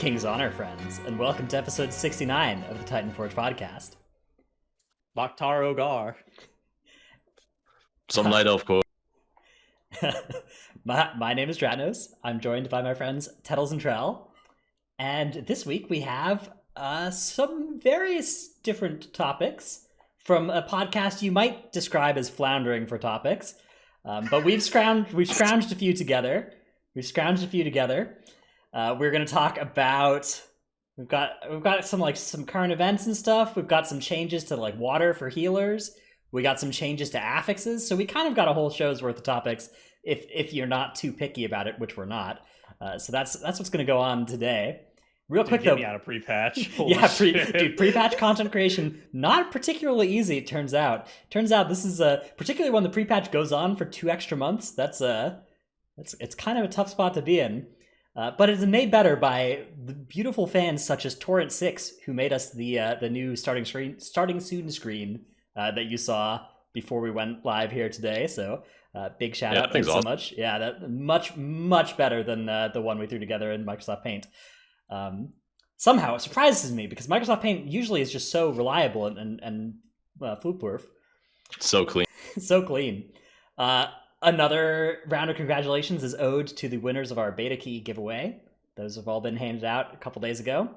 King's Honor, friends, and welcome to episode 69 of the Titanforge podcast. Mokhtar Ogar. Some night elf quote. My name is Dratnos. I'm joined by my friends Tettles and Trell. And this week we have some various different topics from a podcast you might describe as floundering for topics. But we've scrounged a few together. We're going to talk about we've got some current events and stuff. We've got some changes to water for healers. We got some changes to affixes. So we kind of got a whole show's worth of topics if you're not too picky about it, which we're not. So that's what's going to go on today. Real quick though, me out of pre-patch. Pre-patch content creation not particularly easy. It turns out this is particularly when the pre-patch goes on for 2 extra months. It's kind of a tough spot to be in. But it is made better by the beautiful fans such as Torrent6, who made us the new starting soon screen that you saw before we went live here today. So big shout out, thanks so much. Yeah, that much better than the one we threw together in Microsoft Paint. Somehow it surprises me because Microsoft Paint usually is just so reliable and foolproof. So clean. So clean. Another round of congratulations is owed to the winners of our beta key giveaway. Those have all been handed out a couple days ago.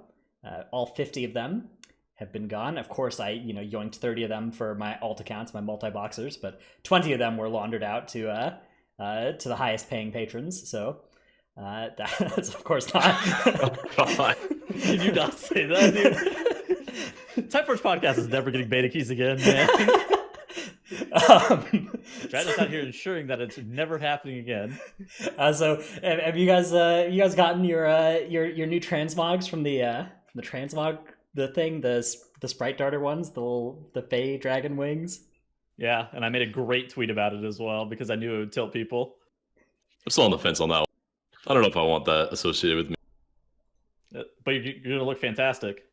All 50 of them have been gone. Of course, I yoinked 30 of them for my alt accounts, my multi-boxers, but 20 of them were laundered out to the highest paying patrons. So that's of course not. Oh, God. Can you not say that, dude? Titanforge podcast is never getting beta keys again, man. Dratnos out here ensuring that it's never happening again. So have you guys gotten your new transmogs from the transmog the sprite darter ones, the Fey dragon wings? Yeah, and I made a great tweet about it as well because I knew it would tilt people. I'm still on the fence on that one. I don't know if I want that associated with me. But you're gonna look fantastic.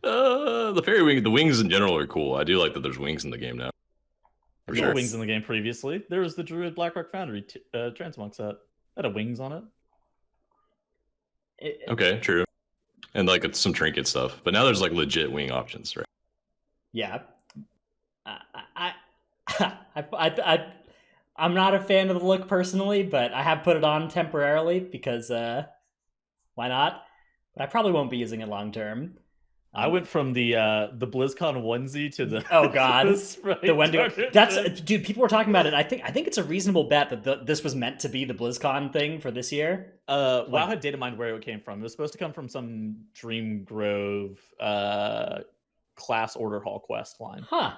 The fairy wing, the wings in general are cool. I do like that there's wings in the game now. For There sure. were wings in the game previously. There was the Druid Blackrock Foundry transmog set that had wings on it. Okay, true. And it's some trinket stuff. But now there's legit wing options, right? Yeah. I'm not a fan of the look personally, but I have put it on temporarily because why not? But I probably won't be using it long term. I went from the BlizzCon onesie to the oh god the Wendigo. That's dude. People were talking about it. I think it's a reasonable bet that this was meant to be the BlizzCon thing for this year. WoW had data mined where it came from. It was supposed to come from some Dream Grove class order hall quest line. Huh?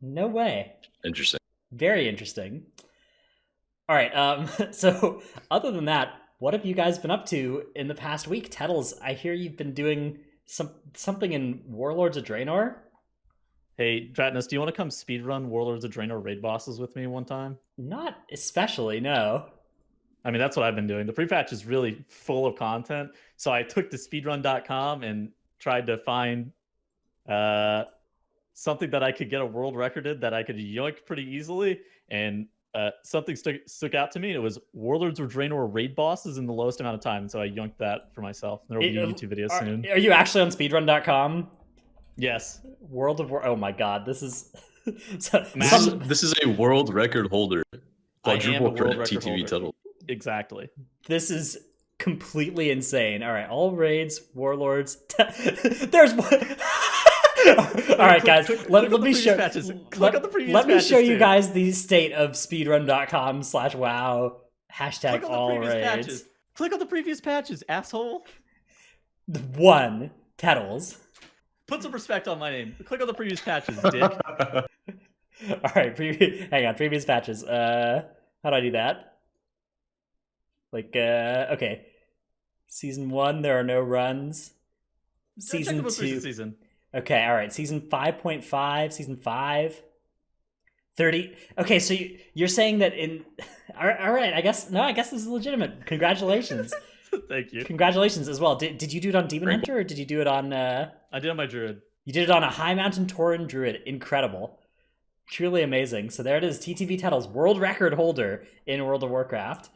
No way. Interesting. Very interesting. All right. So other than that, what have you guys been up to in the past week? Tettles, I hear you've been doing something in Warlords of Draenor. Hey, Dratnos, do you want to come speedrun Warlords of Draenor raid bosses with me one time? Not especially, no. I mean, that's what I've been doing. The pre-patch is really full of content. So I took to speedrun.com and tried to find something that I could get a world recorded that I could yoink pretty easily. And something stuck out to me. And it was Warlords of Draenor raid bosses in the lowest amount of time. And so I yoinked that for myself. There will be YouTube videos soon. Are you actually on speedrun.com? Yes. World of War. Oh my god, this is... This is a world record holder. Quadruple threat TTV title. Exactly. This is completely insane. All right, all raids, Warlords. There's one... All right, guys. Let me show. Let me show you guys the state of speedrun.com/wow hashtag all raids. Patches. Click on the previous patches, asshole. One Tettles. Put some respect on my name. Click on the previous patches, dick. All right, hang on. Previous patches. How do I do that? Okay. Season 1, there are no runs. Season 2. Season. Okay, all right. Season 5.5, season 5, 30. Okay, so you're saying that in... All right, I guess this is legitimate. Congratulations. Thank you. Congratulations as well. Did you do it on Demon Hunter or did you do it on... I did it on my Druid. You did it on a High Mountain Tauren Druid. Incredible. Truly amazing. So there it is. TTV Tettles, world record holder in World of Warcraft.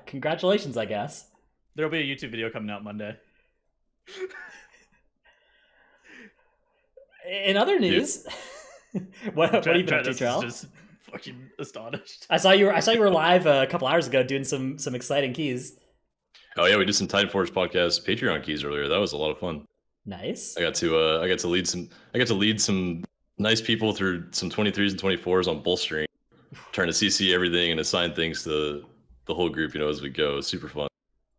Congratulations, I guess. There'll be a YouTube video coming out Monday. In other news, what have you been up to, Travis is Trell? just fucking astonished. I saw you were live a couple hours ago doing some exciting keys. Oh yeah, we did some Titanforge podcast Patreon keys earlier. That was a lot of fun. Nice. I got to lead some nice people through some 23s and 24s on bolstering, trying to CC everything and assign things to the whole group, as we go. It was super fun.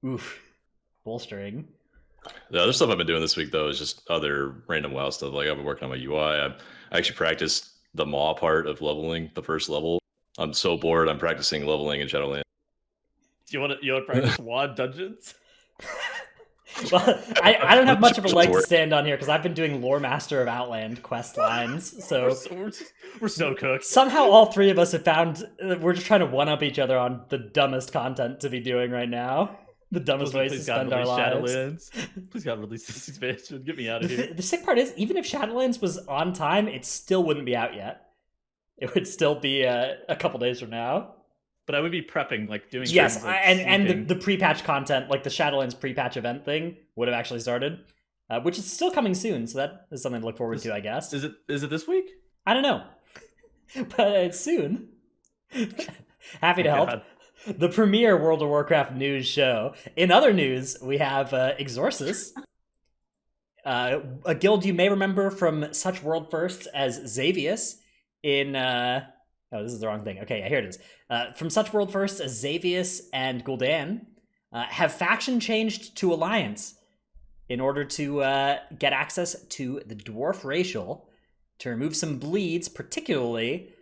Oof. Bolstering. The other stuff I've been doing this week though is just other random WoW stuff. Like I've been working on my UI. I actually practiced the Maw part of leveling, the first level. I'm so bored. I'm practicing leveling in Shadowlands. Do you want to practice WoD dungeons? Well, I don't have much of a leg to stand on here because I've been doing Lore Master of Outland quest lines. So we're so cooked. Somehow all three of us have found we're just trying to one up each other on the dumbest content to be doing right now. The dumbest ways to spend our lives. Shadowlands. Please God, release this expansion. Get me out of here. The sick part is, even if Shadowlands was on time, it still wouldn't be out yet. It would still be a couple days from now. But I would be prepping, like doing yes, things like and the pre-patch content, like the Shadowlands pre-patch event thing, would have actually started, which is still coming soon. So that is something to look forward to, I guess. Is it this week? I don't know, but it's soon. Happy to help. God. The premier World of Warcraft news show. In other news, we have Exorsus, a guild you may remember from such world firsts as Xavius in... Oh, this is the wrong thing. Okay, yeah, here it is. From such world firsts as Xavius and Gul'dan have faction changed to Alliance in order to get access to the Dwarf Racial to remove some bleeds, particularly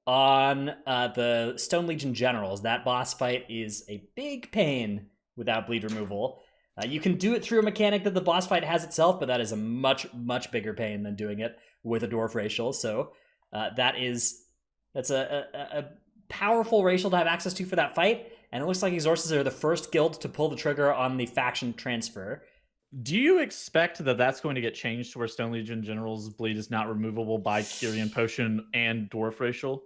on the Stone Legion Generals. That boss fight is a big pain without bleed removal. You can do it through a mechanic that the boss fight has itself, but that is a much, much bigger pain than doing it with a Dwarf Racial. So that's a powerful racial to have access to for that fight, and it looks like Exorsus are the first guild to pull the trigger on the faction transfer. Do you expect that that's going to get changed to where Stone Legion General's bleed is not removable by Kyrian Potion and Dwarf Racial?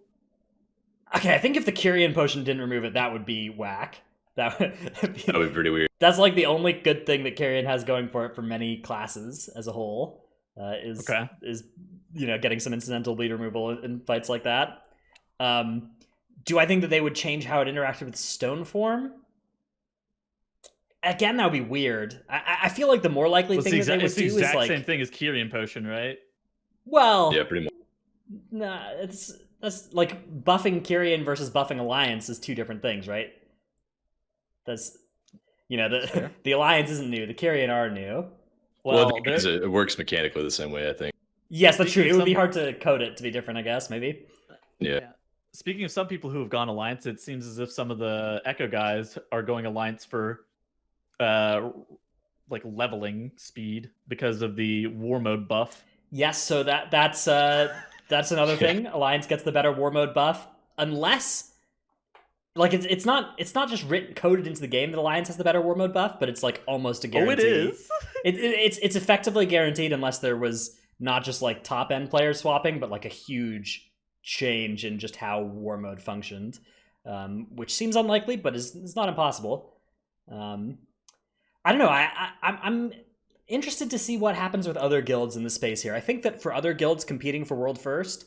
Okay, I think if the Kyrian Potion didn't remove it, that would be whack. That would be pretty weird. That's like the only good thing that Kyrian has going for it for many classes as a whole, is getting some incidental bleed removal in fights like that. Do I think that they would change how it interacted with Stone Form? Again, that would be weird. I feel like the more likely thing that they would do is like... It's the exact same thing as Kyrian Potion, right? Well... Yeah, pretty much. Nah, that's like buffing Kyrian versus buffing Alliance is two different things, right? That's... the Alliance isn't new, the Kyrian are new. Well it works mechanically the same way, I think. Yes, that's true. It would be hard to code it to be different, I guess, maybe. Yeah. Speaking of some people who have gone Alliance, it seems as if some of the Echo guys are going Alliance for like leveling speed because of the war mode buff. Yes, so that's another thing. Alliance gets the better war mode buff, unless like it's not just coded into the game that Alliance has the better war mode buff, but it's like almost a guarantee. Oh, it is. It's effectively guaranteed unless there was not just like top end player swapping, but like a huge change in just how war mode functioned, which seems unlikely, but is not impossible. I don't know. I'm interested to see what happens with other guilds in the space here. I think that for other guilds competing for World First,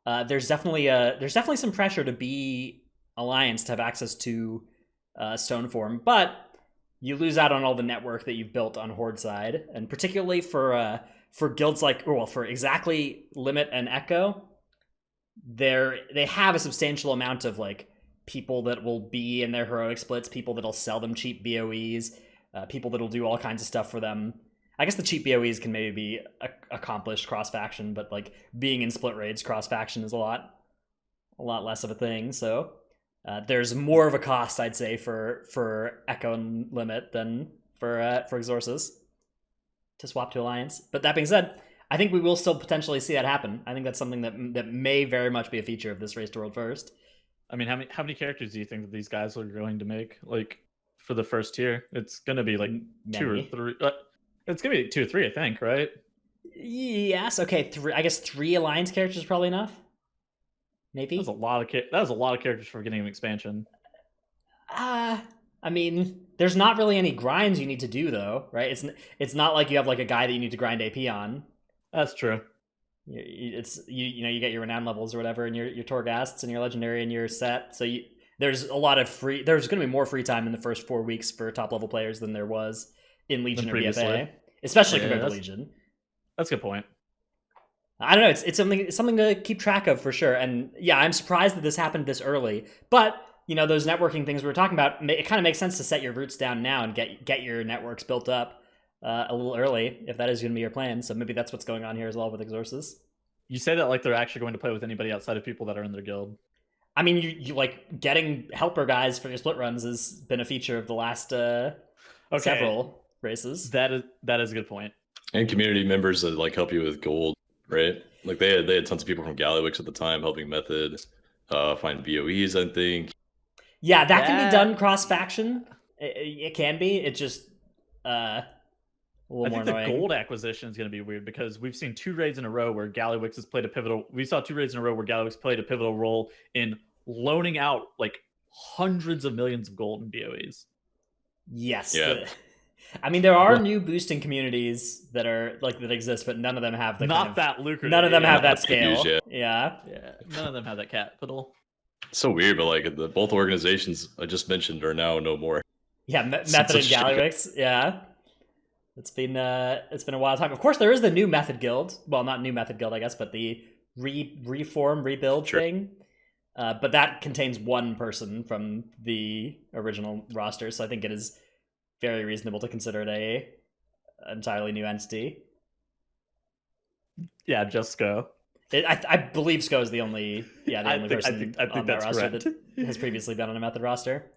there's definitely some pressure to be Alliance to have access to Stoneform, but you lose out on all the network that you've built on Horde side, and particularly for guilds like for exactly Limit and Echo. They have a substantial amount of like people that will be in their heroic splits, people that'll sell them cheap BOEs, people that'll do all kinds of stuff for them. I guess the cheap BOEs can maybe be accomplished cross faction, but like being in split raids cross faction is a lot less of a thing. So there's more of a cost, I'd say, for Echo and Limit than for Exorsus to swap to Alliance. But that being said, I think we will still potentially see that happen. I think that's something that may very much be a feature of this Race to World First. I mean, how many characters do you think that these guys are going to make? Like for the first tier, it's going to be like Many. 2 or 3. It's going to be 2 or 3, I think, right? Yes. Okay. 3. I guess 3 Alliance characters is probably enough. Maybe. That was a lot of characters for getting an expansion. I mean, there's not really any grinds you need to do though, right? It's not like you have like a guy that you need to grind AP on. That's true. You get your renown levels or whatever, and your Torghasts and your legendary and your set. So there's a lot of free. There's going to be more free time in the first 4 weeks for top level players than there was in Legion or BFA, especially compared to Legion. That's a good point. I don't know. It's something to keep track of for sure. And yeah, I'm surprised that this happened this early. But those networking things we were talking about, it kind of makes sense to set your roots down now and get your networks built up a little early if that is going to be your plan. So maybe that's what's going on here as well with Exorsus. You say that like they're actually going to play with anybody outside of people that are in their guild. I mean, you like getting helper guys for your split runs has been a feature of the last several races. That is a good point. And community members that like help you with gold, right? Like they had tons of people from Gallywix at the time helping Method find BOEs, I think. Yeah, that can be done cross faction. It can be. It just a little more annoying. The gold acquisition is going to be weird because we've seen 2 raids in a row where Gallywix has played a pivotal. We saw 2 raids in a row where Gallywix played a pivotal role in loaning out like hundreds of millions of gold in BOEs. Yes. Yeah. I mean, there are new boosting communities that are like that exist, but none of them have the that lucrative. None of them have that scale. Huge, yeah. None of them have that capital. It's so weird, but like both organizations I just mentioned are now no more. Yeah, Method and Gallywix. Yeah. It's been a wild time. Of course, there is the new Method Guild. Well, not new Method Guild, I guess, but the rebuild thing. But that contains 1 person from the original roster, so I think it is very reasonable to consider it a entirely new entity. Yeah, just Sko. I believe Sko is the only person I think on that that's roster correct. that has previously been on a Method roster.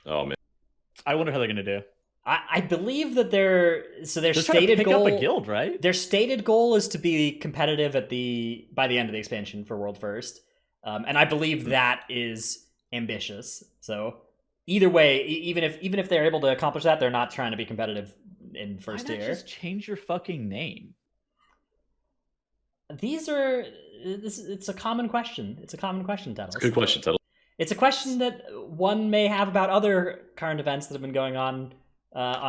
Oh man, I wonder how they're going to do. I believe that their stated goal. Pick up a guild, right? Their stated goal is to be competitive by the end of the expansion for World First, and I believe that is ambitious. So either way, even if they're able to accomplish that, they're not trying to be competitive in first tier. Just change your fucking name. It's a common question. It's a common question, Tettles. Good question, Tettles. It's a question that one may have about other current events that have been going on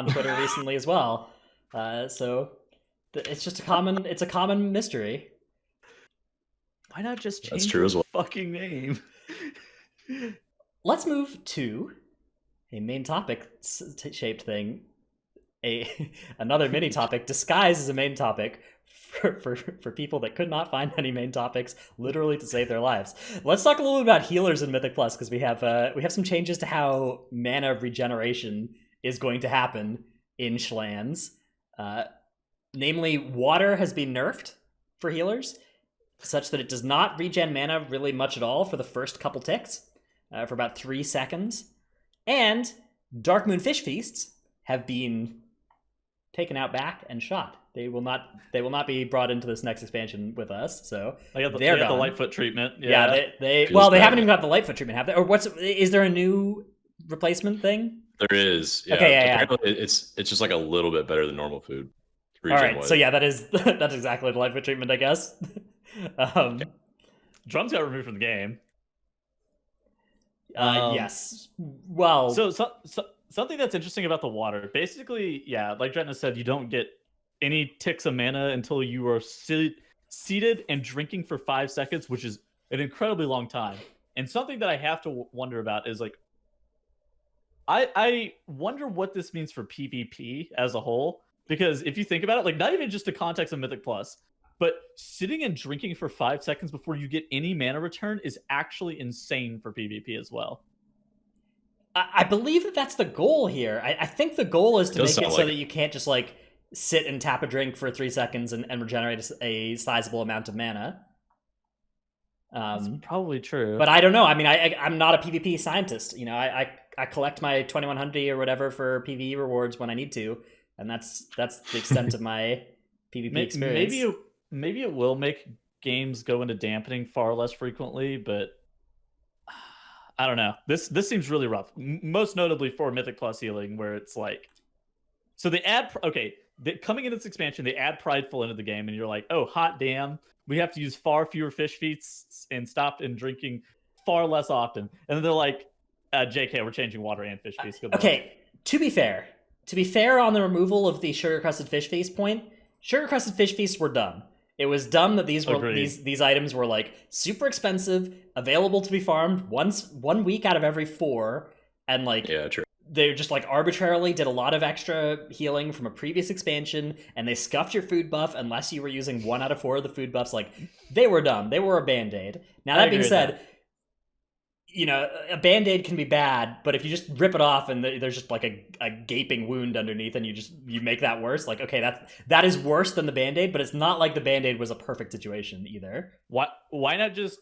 Twitter recently as well. So it's just a common mystery. Why not just change That's true as well. Fucking name? Let's move to a main topic shaped thing. Another mini topic disguised as a main topic for people that could not find any main topics literally to save their lives. Let's talk a little bit about healers in Mythic Plus because we have some changes to how mana regeneration is going to happen in Schlans. Namely, water has been nerfed for healers such that it does not regen mana really much at all for the first couple ticks, for about 3 seconds. And Dark Moon Fish Feasts have been taken out back and shot. They will not be brought into this next expansion with us. So they got the Lightfoot treatment. Yeah, they haven't even got the Lightfoot treatment, have they? Or is there a new replacement thing? There is. Yeah. Okay, yeah. It's just like a little bit better than normal food. All right, so yeah, that's exactly the Lightfoot treatment, I guess. Drums got removed from the game. Yes. Well, so something that's interesting about the water, basically, yeah, like Dretna said, you don't get any ticks of mana until you are seated and drinking for 5 seconds, which is an incredibly long time. And something that I have to wonder about is like, I wonder what this means for PvP as a whole, because if you think about it, like not even just the context of Mythic Plus, but sitting and drinking for 5 seconds before you get any mana return is actually insane for PvP as well. I believe that's the goal here. I think the goal is to make it so that you can't just like sit and tap a drink for 3 seconds and regenerate a sizable amount of mana. That's probably true. But I don't know. I mean, I'm not a PvP scientist. You know, I collect my 2100 or whatever for PvE rewards when I need to, and that's the extent of my PvP experience. Maybe it will make games go into dampening far less frequently, but I don't know. This seems really rough. Most notably for Mythic Plus healing, where it's like, so they add coming into this expansion, they add Prideful into the game, and you're like, oh hot damn, we have to use far fewer fish feats and stop and drinking far less often. And then they're like, JK, we're changing water and fish feast. Good luck. Okay, to be fair on the removal of the sugar crusted fish feast point, sugar crusted fish feasts were dumb. It was dumb that these items were like super expensive, available to be farmed 1 week out of every 4, and like Yeah, true. they just like arbitrarily did a lot of extra healing from a previous expansion, and they scuffed your food buff unless you were using 1 out of 4 of the food buffs. Like, they were dumb. They were a band-aid. Now, that being said, you know, a band-aid can be bad, but if you just rip it off and there's just like a gaping wound underneath and you make that worse, like, okay, that is worse than the band-aid, but it's not like the band-aid was a perfect situation either. Why not just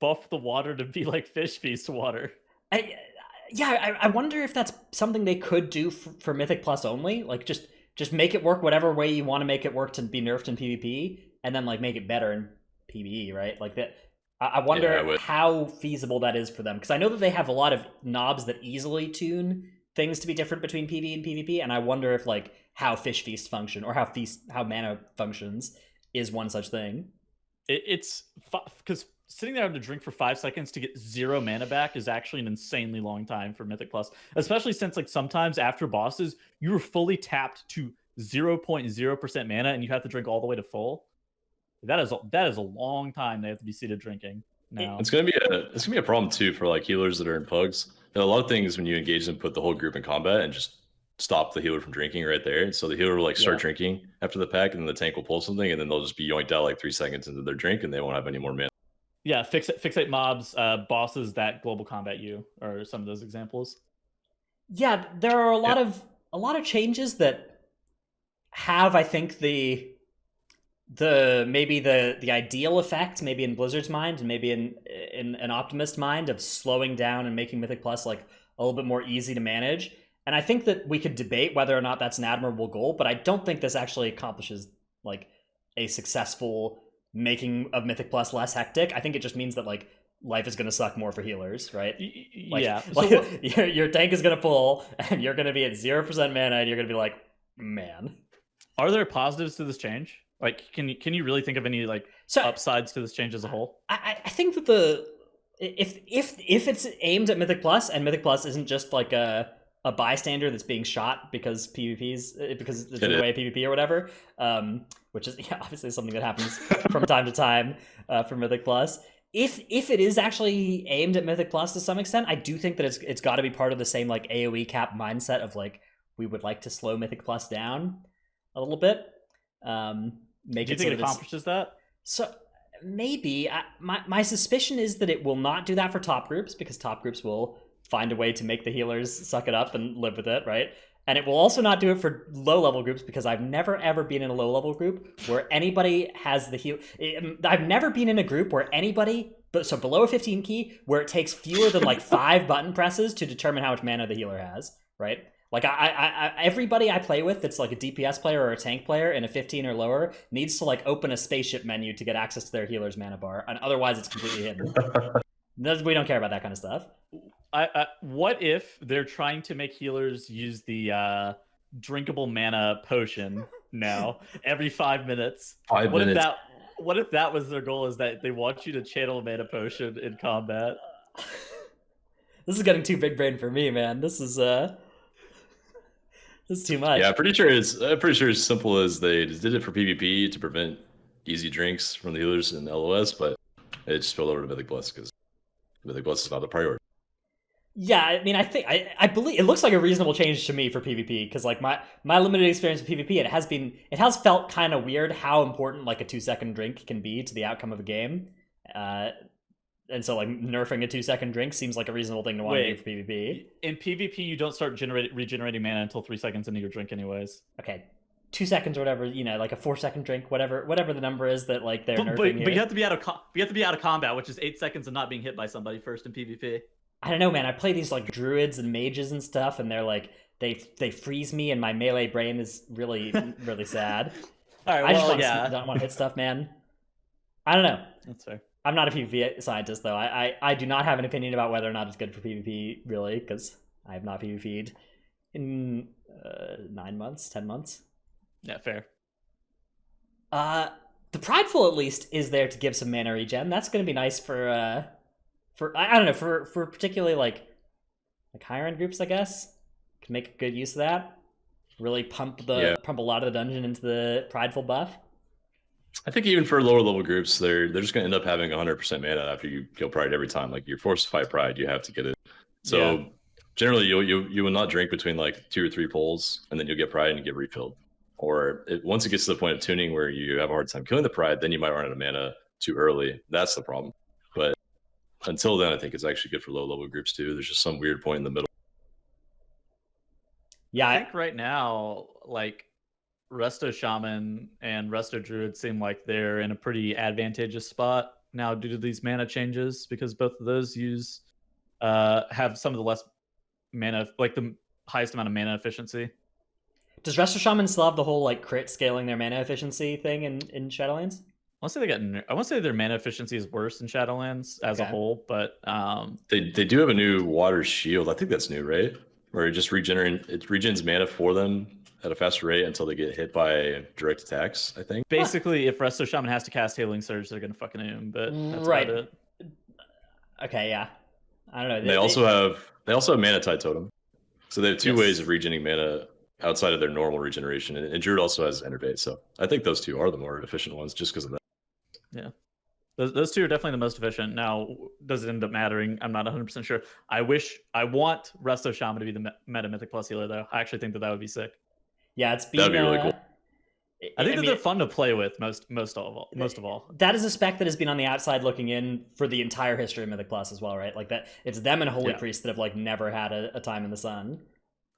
buff the water to be like fish feast water? I wonder if that's something they could do for Mythic Plus only. Like, just make it work whatever way you want to make it work to be nerfed in PvP, and then like make it better in PvE, right? Like that. I wonder how feasible that is for them, because I know that they have a lot of knobs that easily tune things to be different between PvE and PvP, and I wonder if like how Fish Feast function or how mana functions is one such thing. It's because sitting there having to drink for 5 seconds to get 0 mana back is actually an insanely long time for Mythic Plus, especially since like sometimes after bosses you're fully tapped to 0.0% mana and you have to drink all the way to full. That is a long time they have to be seated drinking. Now it's gonna be a problem too for like healers that are in pugs. A lot of things when you engage them, put the whole group in combat and just stop the healer from drinking right there. So the healer will like start drinking after the pack, and then the tank will pull something, and then they'll just be yoinked out like 3 seconds into their drink, and they won't have any more mana. Yeah, fixate mobs, bosses that global combat you are some of those examples. Yeah, there are a lot of changes that have, I think, the ideal effect, maybe in Blizzard's mind and maybe in an optimist mind, of slowing down and making Mythic Plus like a little bit more easy to manage. And I think that we could debate whether or not that's an admirable goal, but I don't think this actually accomplishes like a successful making of Mythic Plus less hectic. I think it just means that like life is going to suck more for healers, right? Yeah. Like, your tank is going to pull and you're going to be at 0% mana and you're going to be like, man. Are there positives to this change? Like, can you really think of any like upsides to this change as a whole? I think that if it's aimed at Mythic Plus and Mythic Plus isn't just like a bystander that's being shot because it's in the way of PvP or whatever, which is obviously something that happens from time to time for Mythic Plus. If it is actually aimed at Mythic Plus to some extent, I do think that it's got to be part of the same like AoE cap mindset of like, we would like to slow Mythic Plus down a little bit. Do you think it accomplishes that? So maybe. My suspicion is that it will not do that for top groups, because top groups will find a way to make the healers suck it up and live with it, right? And it will also not do it for low-level groups, because I've never, ever been in a low-level group where anybody has the heal... I've never been in a group where anybody... So below a 15 key, where it takes fewer than like 5 button presses to determine how much mana the healer has, right? Like, everybody I play with that's like a DPS player or a tank player in a 15 or lower needs to like open a spaceship menu to get access to their healer's mana bar, and otherwise it's completely hidden. We don't care about that kind of stuff. What if they're trying to make healers use the drinkable mana potion now every 5 minutes? What if that was their goal, is that they want you to channel a mana potion in combat? This is getting too big brain for me, man. This is too much. Yeah, I'm pretty sure it's simple as they just did it for PvP to prevent easy drinks from the healers in LOS, but it just spilled over to Mythic Plus because Mythic Plus is not the priority. Yeah, I mean, I believe it looks like a reasonable change to me for PvP, because like my limited experience with PvP, it has felt kind of weird how important like a 2-second drink can be to the outcome of a game. And so, like, nerfing a 2-second drink seems like a reasonable thing to want to do for PvP. In PvP, you don't start regenerating mana until 3 seconds into your drink anyways. Okay, 2 seconds or whatever, like a 4-second drink, whatever the number is that like they're nerfing here. But you have to be out of combat, which is 8 seconds of not being hit by somebody first in PvP. I don't know, man. I play these like druids and mages and stuff, and they're like they freeze me, and my melee brain is really really sad. All right, I just don't want to hit stuff, man. I don't know. That's fair. I'm not a PvP scientist, though. I do not have an opinion about whether or not it's good for PvP, really, because I have not PvP'd in 9 months, 10 months. Yeah, fair. The Prideful, at least, is there to give some mana regen. That's going to be nice for I don't know, for particularly, like, higher end groups, I guess, can make good use of that. Really pump a lot of the dungeon into the prideful buff. I think even for lower level groups, they're just going to end up having 100% mana after you kill Pride every time. Like you're forced to fight Pride, you have to get it. So generally, you will not drink between like 2 or 3 pulls, and then you'll get Pride and you get refilled. Or once it gets to the point of tuning where you have a hard time killing the Pride, then you might run out of mana too early. That's the problem. But until then, I think it's actually good for low level groups too. There's just some weird point in the middle. Yeah, I think right now, like Resto Shaman and Resto Druid seem like they're in a pretty advantageous spot now due to these mana changes, because both of those have some of the less mana, like the highest amount of mana efficiency. Does Resto Shaman still have the whole like crit scaling their mana efficiency thing in Shadowlands? I want to say their mana efficiency is worse in Shadowlands as a whole, but they do have a new water shield. I think that's new, right? Where it just regens mana for them at a faster rate until they get hit by direct attacks, I think. Basically, if Resto Shaman has to cast Healing Surge, they're gonna fucking oom, but that's about it. Okay, yeah. I don't know. They also have Mana Tide Totem. So they have 2 ways of regening mana outside of their normal regeneration. And Druid also has Enervate, so I think those 2 are the more efficient ones just because of that. Yeah. Those 2 are definitely the most efficient. Now, does it end up mattering? I'm not 100% sure. I want Resto Shaman to be the meta Mythic Plus healer, though. I actually think that would be sick. Yeah, that'd be really cool. I think they're fun to play with most of all. That is a spec that has been on the outside looking in for the entire history of Mythic Plus as well, right? Like that, it's them and Holy Priest that have like never had a time in the sun.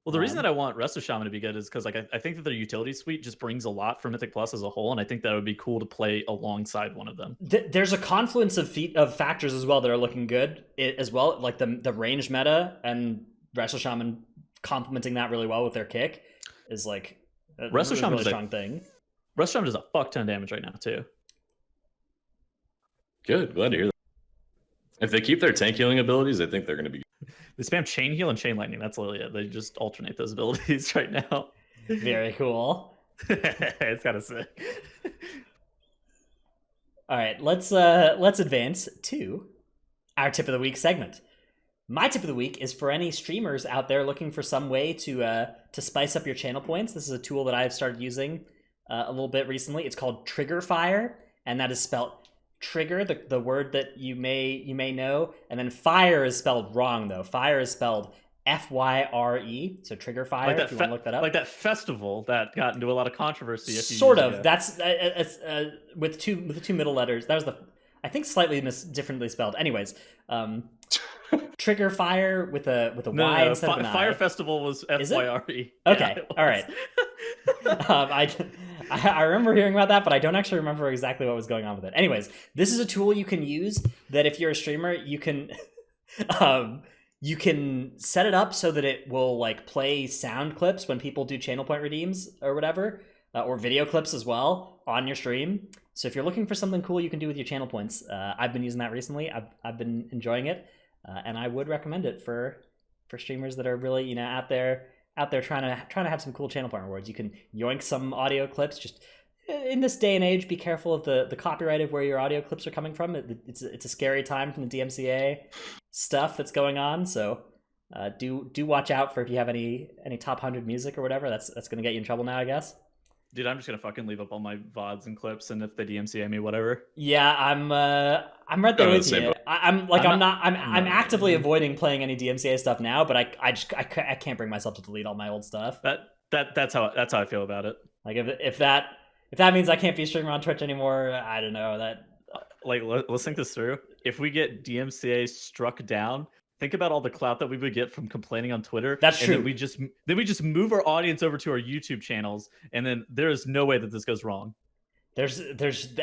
Well, the reason that I want Resto Shaman to be good is because like I think that their utility suite just brings a lot for Mythic Plus as a whole, and I think that would be cool to play alongside one of them. There's a confluence of factors as well that are looking good as well, like the range meta and Resto Shaman complementing that really well with their kick is like a really strong thing. Resto Shaman does a fuck ton of damage right now too. Good, glad to hear that. If they keep their tank healing abilities, I think they're going to be good. They spam Chain Heal and Chain Lightning. That's literally it. They just alternate those abilities right now. Very cool. It's kind of sick. All right, let's advance to our tip of the week segment. My tip of the week is for any streamers out there looking for some way to spice up your channel points. This is a tool that I've started using a little bit recently. It's called Trigger Fire, and that is spelled trigger, the word that you may know, and then fire is spelled wrong though. Fire is spelled F-Y-R-E, so Trigger Fire. Like if you want to look that up, like that festival that got into a lot of controversy. Sort of. That's with two middle letters. That was I think slightly differently spelled. Anyways, Trigger Fire with a Y instead of an I. Fire Festival was F-Y-R-E. Okay, all right. I remember hearing about that, but I don't actually remember exactly what was going on with it. Anyways, this is a tool you can use that if you're a streamer, you can set it up so that it will like play sound clips when people do channel point redeems or whatever, or video clips as well on your stream. So if you're looking for something cool you can do with your channel points, I've been using that recently. I've been enjoying it, and I would recommend it for streamers that are really out there trying to have some cool channel point rewards. You can yoink some audio clips. Just in this day and age, be careful of the copyright of where your audio clips are coming from. It's a scary time from the DMCA stuff that's going on. So do watch out for if you have any top 100 music or whatever. That's going to get you in trouble now, I guess. Dude, I'm just gonna fucking leave up all my VODs and clips, and if they DMCA me, whatever. Yeah, I'm right there with you. I'm actively avoiding playing any DMCA stuff now, but I can't bring myself to delete all my old stuff. That's how I feel about it. Like if that means I can't be streaming on Twitch anymore, I don't know that. Like let's think this through. If we get DMCA struck down, think about all the clout that we would get from complaining on Twitter. That's true. And then we just move our audience over to our YouTube channels, and then there is no way that this goes wrong. There's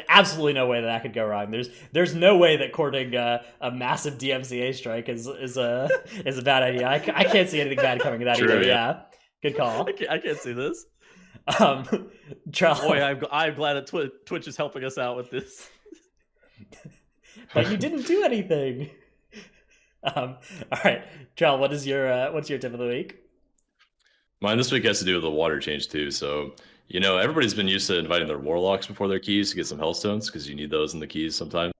absolutely no way that could go wrong. There's no way that courting a massive DMCA strike is a bad idea. I can't see anything bad coming of that either. Yeah, good call. I can't see this. Charles. Boy, I'm glad that Twitch is helping us out with this. But you didn't do anything. All right, Charles, what's your tip of the week? Mine this week has to do with the water change too. So, everybody's been used to inviting their warlocks before their keys to get some hellstones because you need those in the keys sometimes.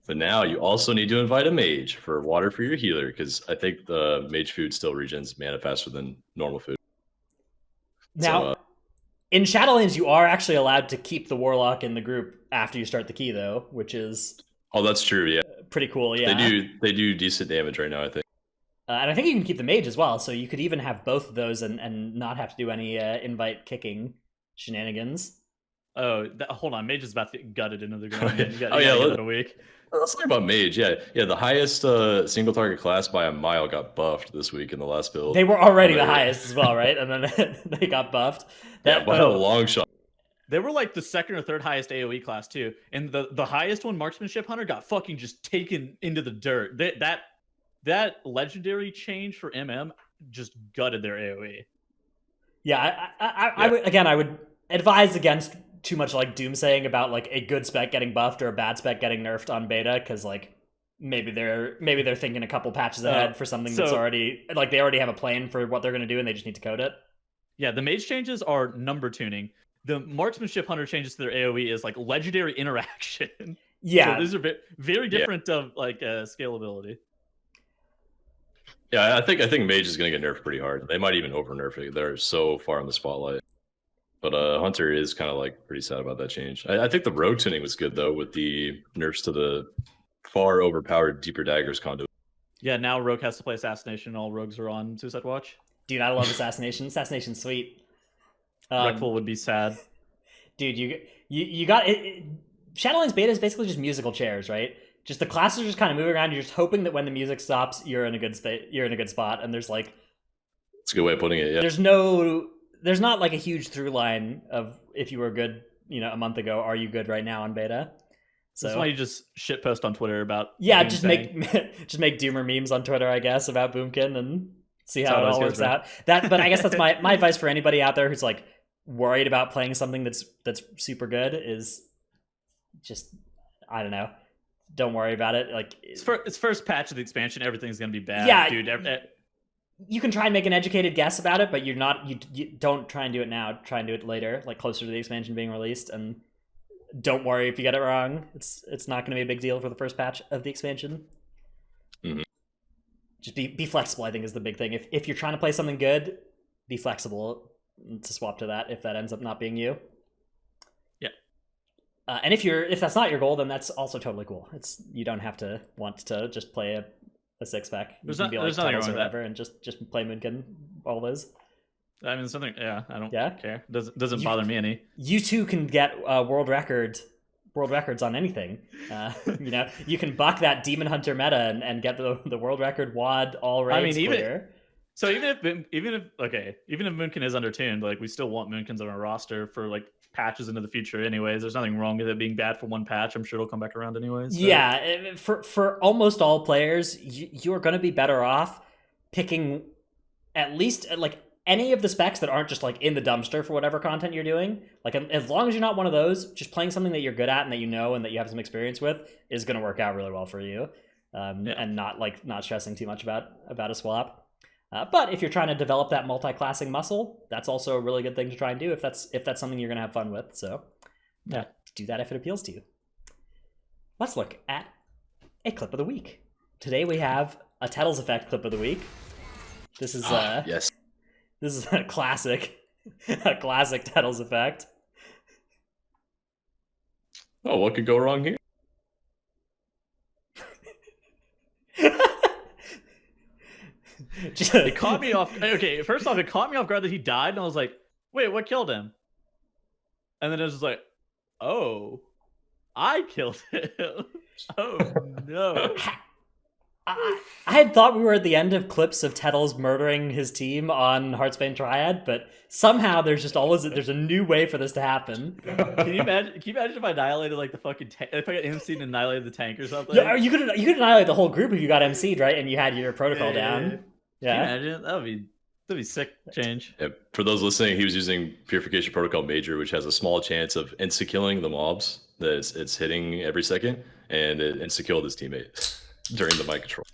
But now you also need to invite a mage for water for your healer, because I think the mage food still regens mana faster than normal food. Now, in Shadowlands, you are actually allowed to keep the warlock in the group after you start the key, though, which is that's true. Yeah, pretty cool. Yeah, they do decent damage right now, I think. And I think you can keep the mage as well, so you could even have both of those and not have to do any invite kicking shenanigans. Oh, hold on. Mage is about to get gutted into the ground. You got a week. Let's talk about mage. Yeah. The highest single target class by a mile got buffed this week in the last build. They were already the highest as well, right? And then they got buffed. By a long shot. They were like the second or third highest AoE class too, and the highest one, Marksmanship Hunter, got fucking just taken into the dirt. That legendary change for MM just gutted their AoE. Yeah, I would advise against too much like doomsaying about like a good spec getting buffed or a bad spec getting nerfed on beta, because like maybe they're thinking a couple patches ahead for something that's already like they already have a plan for what they're going to do and they just need to code it. Yeah, the mage changes are number tuning. The Marksmanship Hunter changes to their AoE is like legendary interaction. Yeah, so these are very different of like scalability. Yeah, I think mage is going to get nerfed pretty hard. They might even over nerf it. They're so far in the spotlight. But Hunter is kind of like pretty sad about that change. I think the rogue tuning was good though, with the nerfs to the far overpowered deeper daggers conduit. Yeah, now rogue has to play assassination. All rogues are on Suicide Watch. Dude, I love assassination. Assassination's sweet. Wreckful would be sad. Dude, you got it. Shadowlands beta is basically just musical chairs, right? Just the classes are just kind of moving around. You're just hoping that when the music stops, you're in a good spot. And there's like, it's a good way of putting it. Yeah. There's not like a huge through line of if you were good, a month ago, are you good right now on beta? So that's why you just shitpost on Twitter about just make doomer memes on Twitter, I guess, about Boomkin and see how it all works out. But I guess that's my advice for anybody out there who's like worried about playing something that's super good is just, I don't know. Don't worry about it. Like it's first patch of the expansion, everything's gonna be bad. Yeah, dude. You can try and make an educated guess about it, but you don't try and do it now. Try and do it later, like closer to the expansion being released. And don't worry if you get it wrong. It's not going to be a big deal for the first patch of the expansion. Mm-hmm. Just be flexible, I think, is the big thing. If you're trying to play something good, be flexible to swap to that if that ends up not being you. Yeah. And if that's not your goal, then that's also totally cool. You don't have to want to just play a six pack. There's nothing wrong with that. And just play Moonkin all those. I mean, something. Yeah, I don't care. Doesn't bother me any. You too can get world records on anything. You can buck that Demon Hunter meta and get the world record WAD all raids clear. Even if Moonkin is undertuned, like we still want Moonkins on our roster for like patches into the future anyways. There's nothing wrong with it being bad for one patch. I'm sure it'll come back around anyways. So. Yeah, for almost all players, you are going to be better off picking at least like any of the specs that aren't just like in the dumpster for whatever content you're doing. Like as long as you're not one of those, just playing something that you're good at and that you know and that you have some experience with is going to work out really well for you. And not stressing too much about a swap. But if you're trying to develop that multi-classing muscle, that's also a really good thing to try and do if that's something you're going to have fun with. So do that if it appeals to you. Let's look at a clip of the week. Today we have a Tettles Effect clip of the week. This is yes. This is a classic Tettles Effect. Oh, what could go wrong here? It caught me off. Okay, first off, it caught me off guard that he died, and I was like, "Wait, what killed him?" And then it was just like, "Oh, I killed him." Oh no! I had thought we were at the end of clips of Tettles murdering his team on Heartsbane Triad, but somehow there's a new way for this to happen. Can you imagine if I annihilated like the fucking if I got MC'd and annihilated the tank or something? Yeah, you could annihilate the whole group if you got MC'd, right? And you had your protocol down. Yeah. Can you imagine? That'd be sick change. Yeah, for those listening, he was using Purification Protocol Major, which has a small chance of insta-killing the mobs that it's hitting every second, and it insta-killed his teammate during the mind control.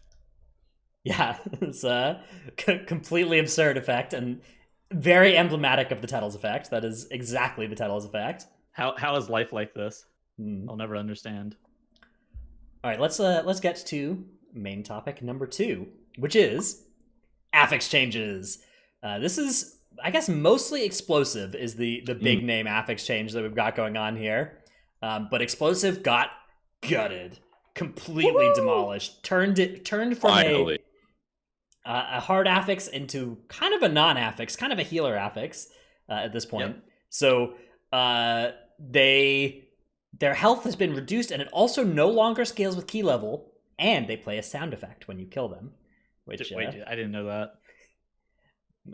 Yeah, it's a completely absurd effect and very emblematic of the Tettles Effect. That is exactly the Tettles Effect. How is life like this? I'll never understand. All right, let's get to main topic number 2, which is Affix changes. This is, I guess, mostly explosive is the big name Affix change that we've got going on here. But explosive got gutted, completely demolished, turned from Finally. a hard affix into kind of a non-affix, kind of a healer affix at this point. Yep. So their health has been reduced, and it also no longer scales with key level, and they play a sound effect when you kill them. Which Wait, I didn't know that.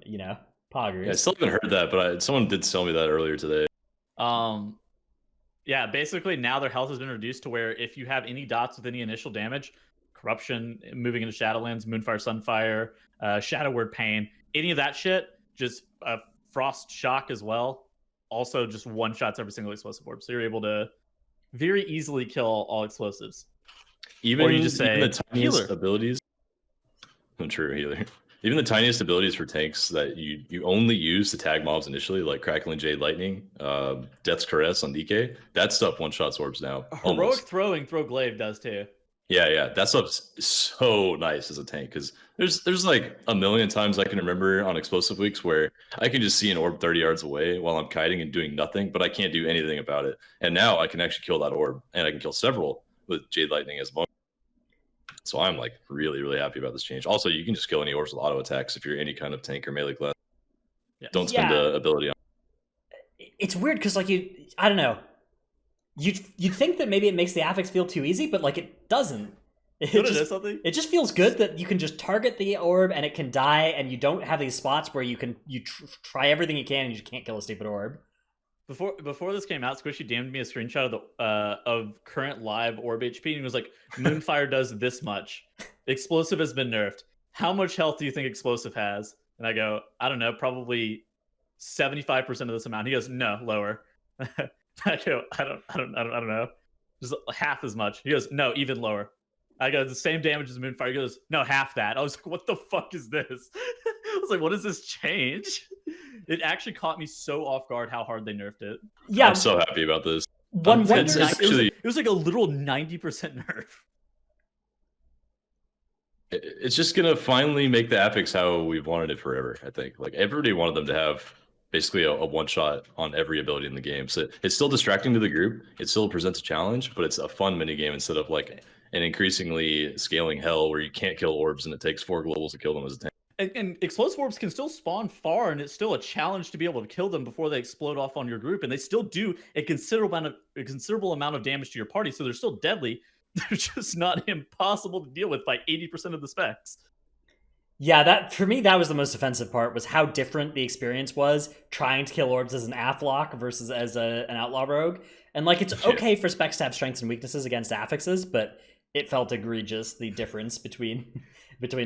You know, poggers. Yeah, I still haven't heard that, but someone did tell me that earlier today. Yeah, basically now their health has been reduced to where if you have any dots with any initial damage, corruption, moving into Shadowlands, Moonfire, Sunfire, Shadow Word Pain, any of that shit, just Frost Shock as well. Also just one-shots every single explosive orb. So you're able to very easily kill all explosives. Even, or you just say, even the tiniest healer. abilities. True, healer. Even the tiniest abilities for tanks that you only use to tag mobs initially, like Crackling Jade Lightning, Death's Caress on DK, that stuff one-shots orbs now. Heroic Almost. Throwing Throw Glaive does too. Yeah, that stuff's so nice as a tank, because there's like a million times I can remember on explosive weeks where I can just see an orb 30 yards away while I'm kiting and doing nothing, but I can't do anything about it. And now I can actually kill that orb, and I can kill several with Jade Lightning as well. So I'm like really, really happy about this change. Also, you can just kill any orbs with auto attacks if you're any kind of tank or melee class. Yeah. Don't spend the ability on. It's weird because like I don't know. You'd think that maybe it makes the affix feel too easy, but like it doesn't. It just feels good that you can just target the orb and it can die, and you don't have these spots where you try everything you can and you just can't kill a stupid orb. Before this came out, Squishy DM'd me a screenshot of of current live orb HP, and he was like, "Moonfire does this much. Explosive has been nerfed. How much health do you think Explosive has?" And I go, "I don't know, probably 75% of this amount." He goes, "No, lower." I go, "I don't know, just half as much." He goes, "No, even lower." I go, "The same damage as Moonfire." He goes, "No, half that." I was like, "What the fuck is this?" I was like, "What is this change?" It actually caught me so off guard how hard they nerfed it. Yeah, I'm so happy about this. One wonders. Actually, it was like a literal 90% nerf. It's just gonna finally make the affix how we've wanted it forever. I think like everybody wanted them to have basically a one shot on every ability in the game. So it's still distracting to the group. It still presents a challenge, but it's a fun mini game instead of like an increasingly scaling hell where you can't kill orbs and it takes 4 globals to kill them as a tank. And explosive orbs can still spawn far, and it's still a challenge to be able to kill them before they explode off on your group. And they still do a considerable amount of damage to your party, so they're still deadly. They're just not impossible to deal with by 80% of the specs. Yeah, that for me, that was the most offensive part, was how different the experience was trying to kill orbs as an Afflock versus as an Outlaw Rogue. And like, it's okay for specs to have strengths and weaknesses against affixes, but it felt egregious, the difference between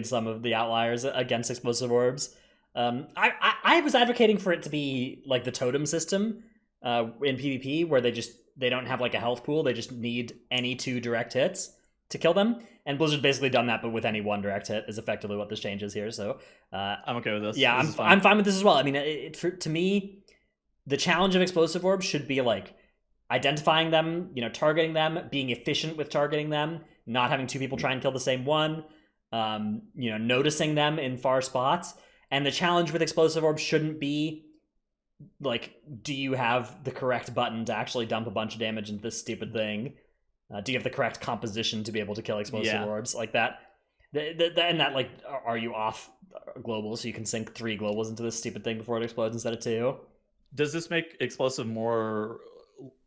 some of the outliers against explosive orbs. I was advocating for it to be like the totem system in PvP, where they don't have like a health pool. They just need any 2 direct hits to kill them. And Blizzard's basically done that, but with any 1 direct hit is effectively what this change is here. So I'm okay with this. Yeah, I'm fine with this as well. I mean, to me, the challenge of explosive orbs should be like identifying them, targeting them, being efficient with targeting them, not having 2 people try and kill the same one, noticing them in far spots. And the challenge with explosive orbs shouldn't be like, do you have the correct button to actually dump a bunch of damage into this stupid thing? Do you have the correct composition to be able to kill explosive orbs like that? And that, like, are you off global so you can sink 3 globals into this stupid thing before it explodes instead of 2? Does this make explosive more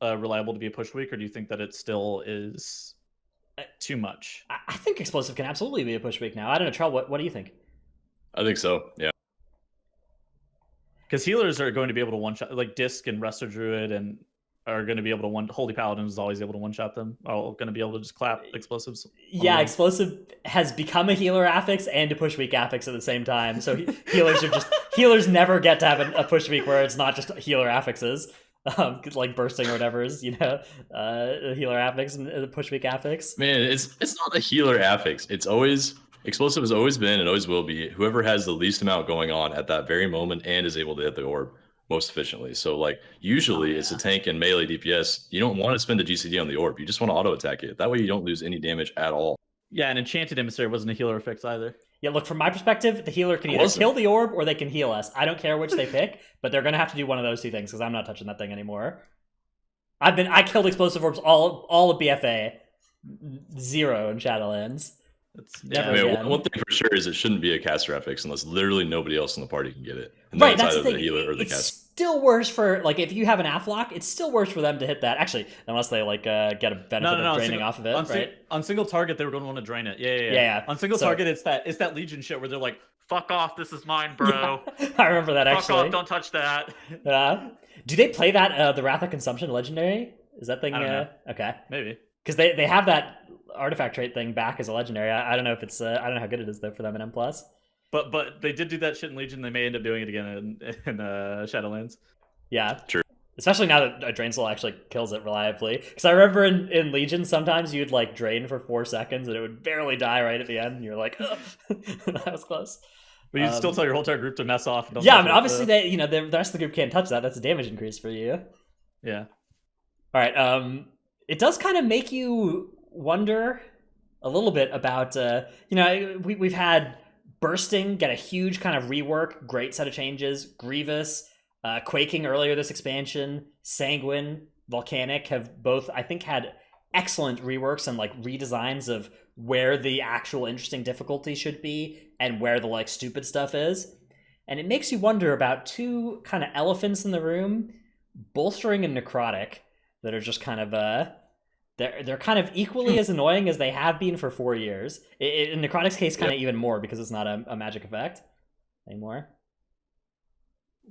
reliable to be a push week, or do you think that it still is too much? I think explosive can absolutely be a push week now. I don't know, Trell, what do you think? I think so, yeah. Because healers are going to be able to one-shot, like Disc and Resto Druid, and are going to be able to Holy Paladin is always able to one-shot them. All going to be able to just clap explosives. Yeah, explosive has become a healer affix and a push week affix at the same time. So healers never get to have a push week where it's not just healer affixes, like bursting or whatever is, a healer affix and a push week affix. Man, it's not a healer affix. It's always explosive has always been and always will be whoever has the least amount going on at that very moment and is able to hit the orb. most efficiently. So like usually it's a tank and melee DPS. You don't want to spend a GCD on the orb. You just want to auto attack it. That way you don't lose any damage at all. Yeah, and Enchanted Emissary wasn't a healer fix either. Yeah, look, from my perspective, the healer can either kill the orb or they can heal us. I don't care which they pick, but they're gonna have to do one of those two things because I'm not touching that thing anymore. I killed explosive orbs all of BFA, 0 in Shadowlands. It's Never I mean, again. one thing for sure is it shouldn't be a caster affix unless literally nobody else in the party can get it. And Right, then that's it's the either thing. the healer or the It's caster. still worse for, like, if you have an Afflock, it's still worse for them to hit that. Actually, unless they, like, get a benefit of draining off of it, right? On single target, they were going to want to drain it. Yeah. On single target, it's that Legion shit where they're like, fuck off, this is mine, bro. Yeah, I remember that, Fuck actually. off, don't touch that. Do they play that, the Wrath of Consumption Legendary? Is that thing, I don't know. Okay. Maybe. Because they have that artifact trait thing back as a legendary. I don't know if it's I don't know how good it is though for them in M+. But they did do that shit in Legion. They may end up doing it again in Shadowlands. Yeah, True. Especially now that a Drain Soul actually kills it reliably. Because I remember in Legion sometimes you'd like drain for 4 seconds and it would barely die right at the end, and you're like, ugh. That was close. But you still tell your whole entire group to mess off. And don't yeah, I touch mean it, obviously the rest of the group can't touch that. That's a damage increase for you. Yeah. All right. It does kind of make you wonder a little bit about we've had Bursting get a huge kind of rework, great set of changes. Grievous, Quaking earlier this expansion, Sanguine, Volcanic have both, I think, had excellent reworks and like redesigns of where the actual interesting difficulty should be and where the like stupid stuff is. And it makes you wonder about 2 kind of elephants in the room, Bolstering and Necrotic, that are just kind of they're kind of equally as annoying as they have been for 4 years. In Necrotic's case, kind of even more because it's not a magic effect anymore.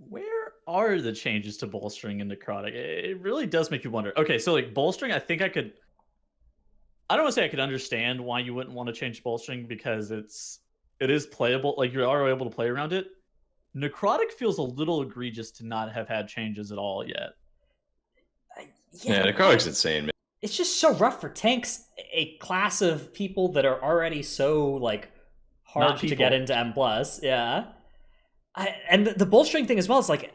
Where are the changes to Bolstering and Necrotic? It really does make you wonder. Okay, so like Bolstering, I think I don't want to say I could understand why you wouldn't want to change Bolstering because it is playable. Like you are able to play around it. Necrotic feels a little egregious to not have had changes at all yet. Yeah, Necrotic's insane, man. It's just so rough for tanks, a class of people that are already so like hard to get into M+. Yeah, and the bolstering thing as well. It's like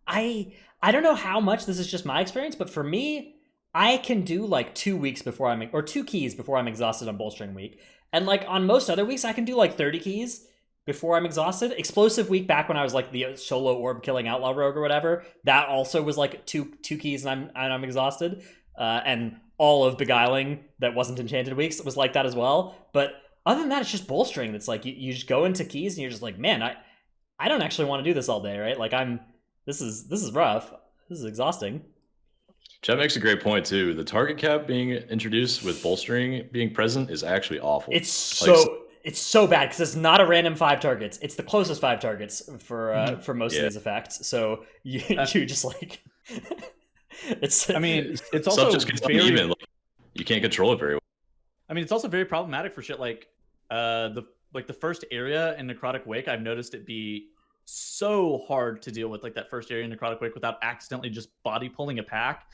I don't know how much this is just my experience, but for me, I can do like 2 weeks before or 2 keys before I'm exhausted on bolstering week, and like on most other weeks, I can do like 30 keys before I'm exhausted. Explosive week back when I was like the solo orb killing outlaw rogue or whatever, that also was like two keys and I'm exhausted. And all of Beguiling that wasn't enchanted weeks was like that as well. But other than that, it's just bolstering. That's like you just go into keys and you're just like, man, I don't actually want to do this all day, right? Like this is rough. This is exhausting. Chet makes a great point too. The target cap being introduced with bolstering being present is actually awful. It's so bad because it's not a random 5 targets. It's the closest 5 targets for most of these effects. So you just like it's. I mean, it's also just gets uneven. Like, you can't control it very well. I mean, it's also very problematic for shit like the first area in Necrotic Wake. I've noticed it be so hard to deal with, like that first area in Necrotic Wake without accidentally just body pulling a pack.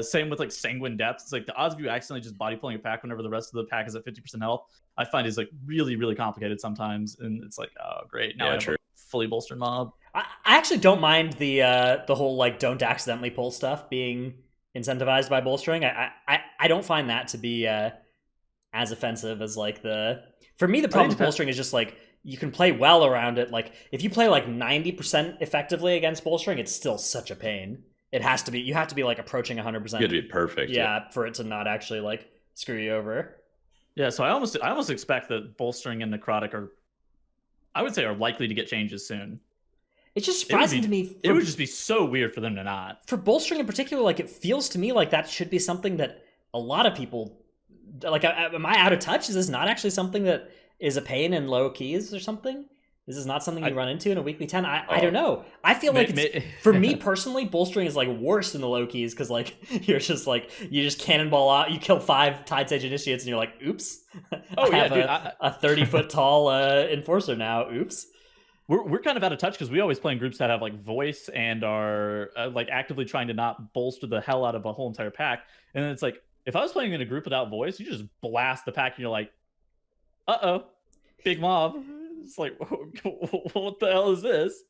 Same with like Sanguine Depths. It's like the odds of you accidentally just body pulling a pack whenever the rest of the pack is at 50% health, I find is like really, really complicated sometimes. And it's like, oh great, now I have a fully bolstered mob. I actually don't mind the whole like don't accidentally pull stuff being incentivized by bolstering. I don't find that to be as offensive as like for me the problem with bolstering is just like you can play well around it. Like if you play like 90% effectively against bolstering, it's still such a pain. You have to be like approaching 100%. You have to be perfect. Yeah, for it to not actually like screw you over. Yeah, so I almost expect that bolstering and Necrotic are likely to get changes soon. It's just surprising to me. It would just be so weird for them to not. For bolstering in particular, like it feels to me like that should be something that a lot of people like. Am I out of touch? Is this not actually something that is a pain in low keys or something? This is not something you run into in a weekly 10. I don't know. I feel like for me personally, bolstering is like worse in the low keys because like you just cannonball out. You kill 5 Tide Sage Initiates and you're like, oops. Oh I have a 30-foot tall enforcer now. Oops. We're kind of out of touch because we always play in groups that have like voice and are like actively trying to not bolster the hell out of a whole entire pack. And then it's like, if I was playing in a group without voice, you just blast the pack and you're like, uh-oh, big mob. It's like, what the hell is this?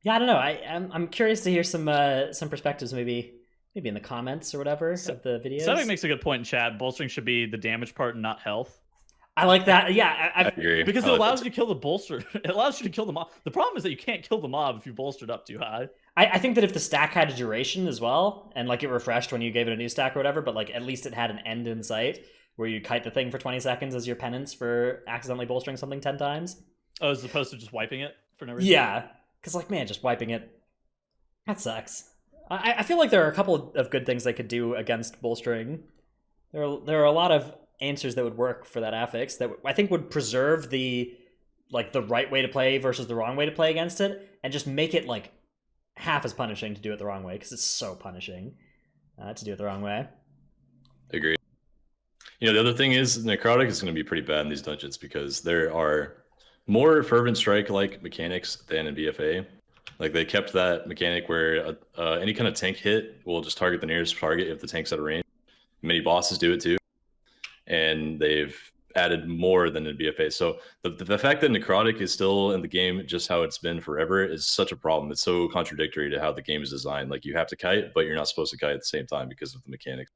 Yeah, I don't know. I'm curious to hear some perspectives, maybe in the comments or whatever of the videos. Cedric makes a good point in chat. Bolstering should be the damage part and not health. I like that. Yeah, I agree. Because it allows you to kill the bolster. It allows you to kill the mob. The problem is that you can't kill the mob if you bolstered up too high. I think that if the stack had a duration as well, and like it refreshed when you gave it a new stack or whatever, but like at least it had an end in sight where you kite the thing for 20 seconds as your penance for accidentally bolstering something 10 times. Oh, as opposed to just wiping it for no reason? Yeah, because like, man, just wiping it, that sucks. I feel like there are a couple of good things they could do against bolstering. There are a lot of answers that would work for that affix that I think would preserve the right way to play versus the wrong way to play against it, and just make it like half as punishing to do it the wrong way, because it's so punishing to do it the wrong way. Agree. You know, the other thing is necrotic is going to be pretty bad in these dungeons because there are more fervent strike like mechanics than in BFA. Like they kept that mechanic where any kind of tank hit will just target the nearest target if the tank's out of range. Many bosses do it too, and they've added more than in BFA. So the fact that necrotic is still in the game just how it's been forever is such a problem. It's so contradictory to how the game is designed. Like you have to kite, but you're not supposed to kite at the same time because of the mechanics.